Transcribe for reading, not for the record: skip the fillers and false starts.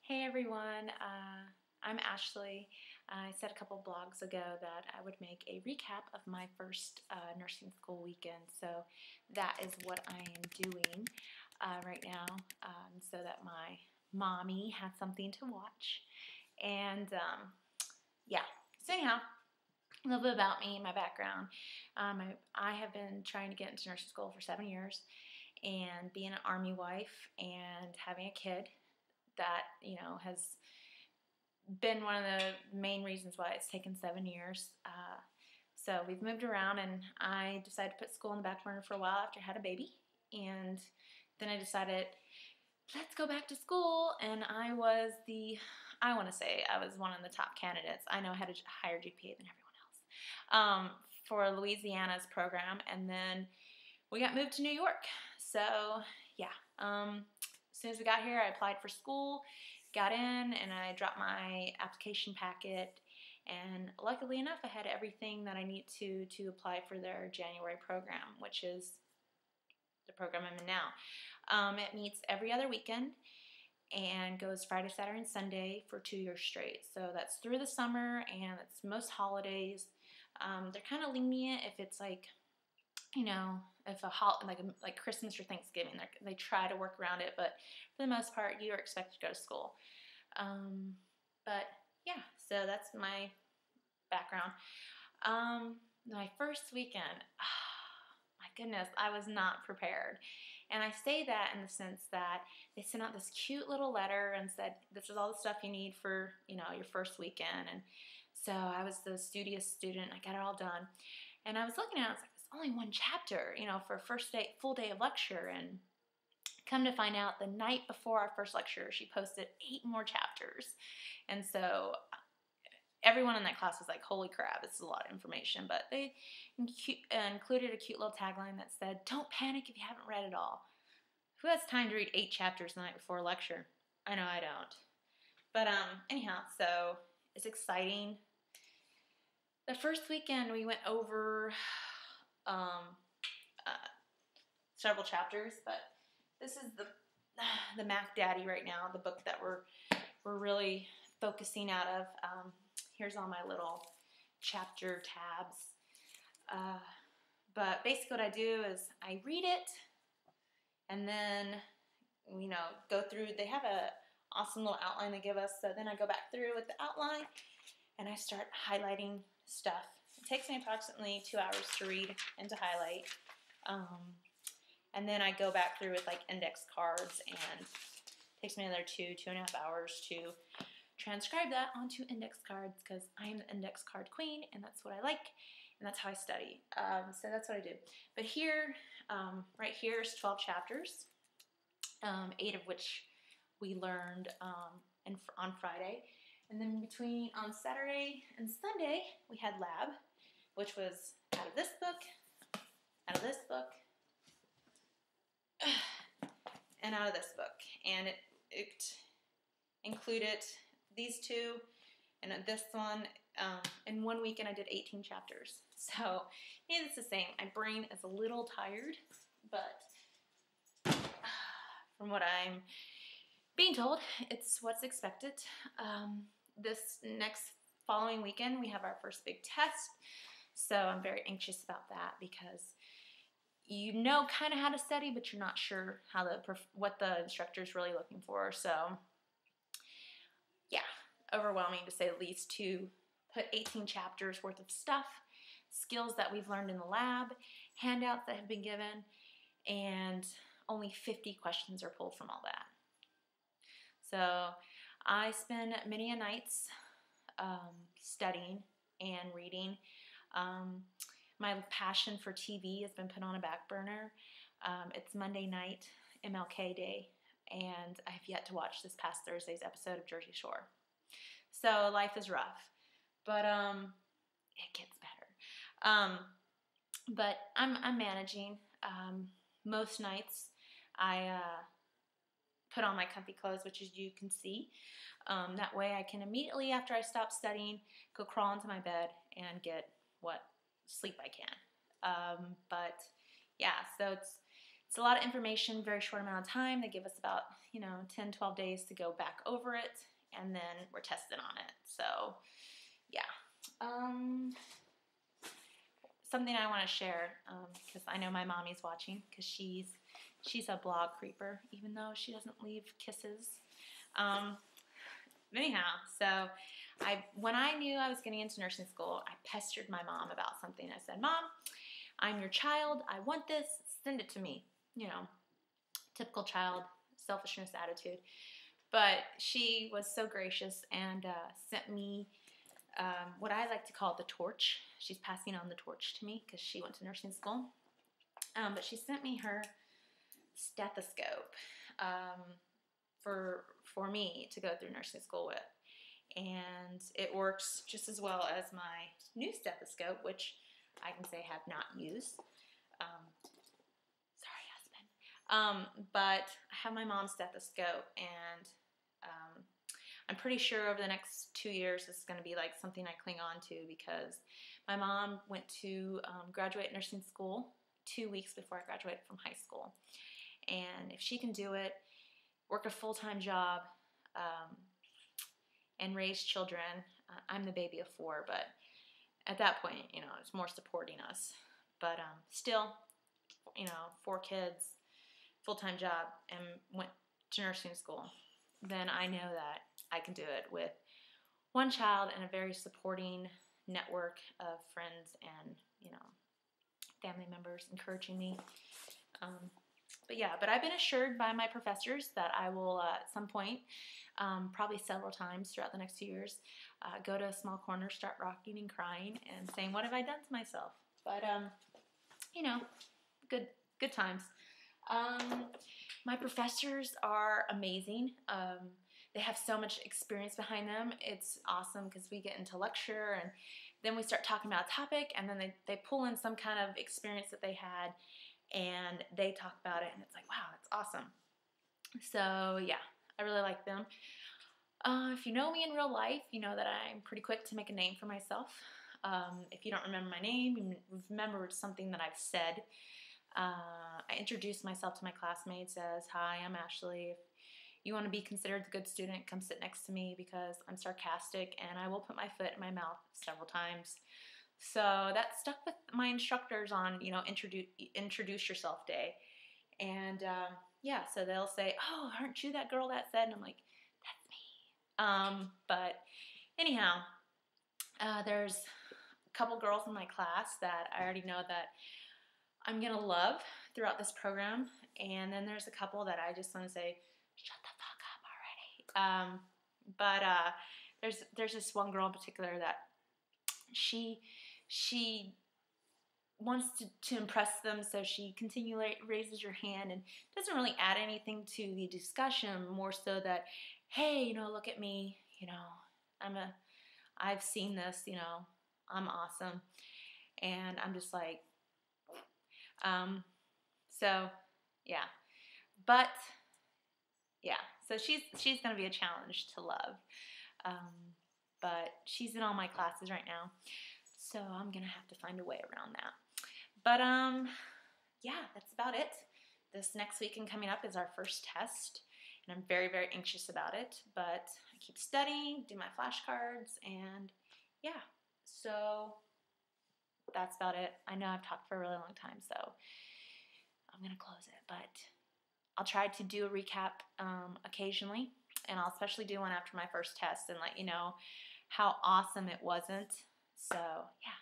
Hey everyone, I'm Ashley. I said a couple blogs ago that I would make a recap of my first nursing school weekend, so that is what I am doing right now so that my mommy has something to watch. And yeah, so anyhow, a little bit about me, my background. I have been trying to get into nursing school for 7 years, and being an Army wife and having a kid that has been one of the main reasons why it's taken 7 years. So we've moved around, and I decided to put school on the back burner for a while after I had a baby, and then I decided, let's go back to school. And I want to say I was one of the top candidates. I know I had a higher GPA than everyone else for Louisiana's program, and then we got moved to New York. So yeah, as soon as we got here, I applied for school, got in, and I dropped my application packet, and luckily enough, I had everything that I need to apply for their January program, which is the program I'm in now. It meets every other weekend and goes Friday, Saturday, and Sunday for 2 years straight. So that's through the summer, and it's most holidays. They're kind of lenient if it's like, if like Christmas or Thanksgiving, they try to work around it, but for the most part, you are expected to go to school. But yeah, so that's my background. My first weekend, my goodness, I was not prepared. And I say that in the sense that they sent out this cute little letter and said, this is all the stuff you need for, your first weekend. And so I was the studious student. I got it all done. And I was looking at it, I was like, it's only one chapter, for a full day of lecture. And come to find out, the night before our first lecture, she posted 8 more chapters. And so everyone in that class was like, holy crap, this is a lot of information. But they included a cute little tagline that said, don't panic if you haven't read it all. Who has time to read 8 chapters the night before a lecture? I know I don't. But anyhow, so it's exciting. The first weekend we went over several chapters, but this is the Mac Daddy right now, the book that we're really focusing out of. Here's all my little chapter tabs. But basically what I do is I read it, and then, go through. They have a awesome little outline they give us, so then I go back through with the outline, and I start highlighting stuff. It takes me approximately 2 hours to read and to highlight. And then I go back through with like index cards, and it takes me another 2.5 hours to transcribe that onto index cards, because I am the index card queen, and that's what I like, and that's how I study. So that's what I do. But here, right here is 12 chapters, 8 of which we learned on Friday. And then on Saturday and Sunday, we had lab, which was out of this book, out of this book, and out of this book. And it included these 2 and this one. In 1 weekend, I did 18 chapters. So, needless to say, my brain is a little tired, but from what I'm being told, it's what's expected. This next following weekend, we have our first big test, so I'm very anxious about that, because you know kind of how to study, but you're not sure what the instructor is really looking for. So yeah, overwhelming to say the least, to put 18 chapters worth of stuff, skills that we've learned in the lab, handouts that have been given, and only 50 questions are pulled from all that. So I spend many a nights studying and reading. My passion for TV has been put on a back burner. It's Monday night, MLK Day, and I've yet to watch this past Thursday's episode of Jersey Shore. So life is rough, but it gets better. But I'm managing. Most nights I put on my comfy clothes, which as you can see. That way I can immediately, after I stop studying, go crawl into my bed and get what sleep I can. But yeah, so it's it's a lot of information, very short amount of time. They give us about, 10, 12 days to go back over it, and then we're tested on it. So, yeah. Something I want to share, because I know my mommy's watching, because she's a blog creeper, even though she doesn't leave kisses. Anyhow, so when I knew I was getting into nursing school, I pestered my mom about something. I said, Mom, I'm your child. I want this. Send it to me. Typical child selfishness attitude. But she was so gracious and sent me what I like to call the torch. She's passing on the torch to me because she went to nursing school. But she sent me her stethoscope for me to go through nursing school with. And it works just as well as my new stethoscope, which I can say have not used. Sorry, husband. But I have my mom's stethoscope, and I'm pretty sure over the next 2 years this is going to be like something I cling on to, because my mom went to graduate nursing school 2 weeks before I graduated from high school. And if she can do it, work a full-time job, and raise children, I'm the baby of 4, but at that point, it's more supporting us. But still, 4 kids, full-time job, and went to nursing school, then I know that I can do it with one child and a very supporting network of friends and, family members encouraging me. But I've been assured by my professors that I will, at some point, probably several times throughout the next 2 years, go to a small corner, start rocking and crying and saying, what have I done to myself? But, good times. My professors are amazing. They have so much experience behind them. It's awesome because we get into lecture, and then we start talking about a topic, and then they pull in some kind of experience that they had, and they talk about it, and it's like, wow, it's awesome. So, yeah, I really like them. If you know me in real life, you know that I'm pretty quick to make a name for myself. If you don't remember my name, you remember something that I've said. I introduced myself to my classmates as, hi, I'm Ashley. If you want to be considered the good student, come sit next to me, because I'm sarcastic and I will put my foot in my mouth several times. So that stuck with my instructors on, introduce yourself day. And so they'll say, oh, aren't you that girl that said? And I'm like, that's me. But anyhow, there's a couple girls in my class that I already know that I'm going to love throughout this program. And then there's a couple that I just want to say, shut the fuck up already. There's this one girl in particular that she wants to impress them, so she continually raises her hand and doesn't really add anything to the discussion, more so that, hey, look at me, I've seen this, I'm awesome. And I'm just like, so yeah, but yeah, so she's going to be a challenge to love. But she's in all my classes right now, so I'm going to have to find a way around that. But, yeah, that's about it. This next weekend coming up is our first test, and I'm very, very anxious about it. But I keep studying, do my flashcards, and yeah, so that's about it. I know I've talked for a really long time, so I'm going to close it. But I'll try to do a recap occasionally, and I'll especially do one after my first test and let you know how awesome it wasn't. So, yeah.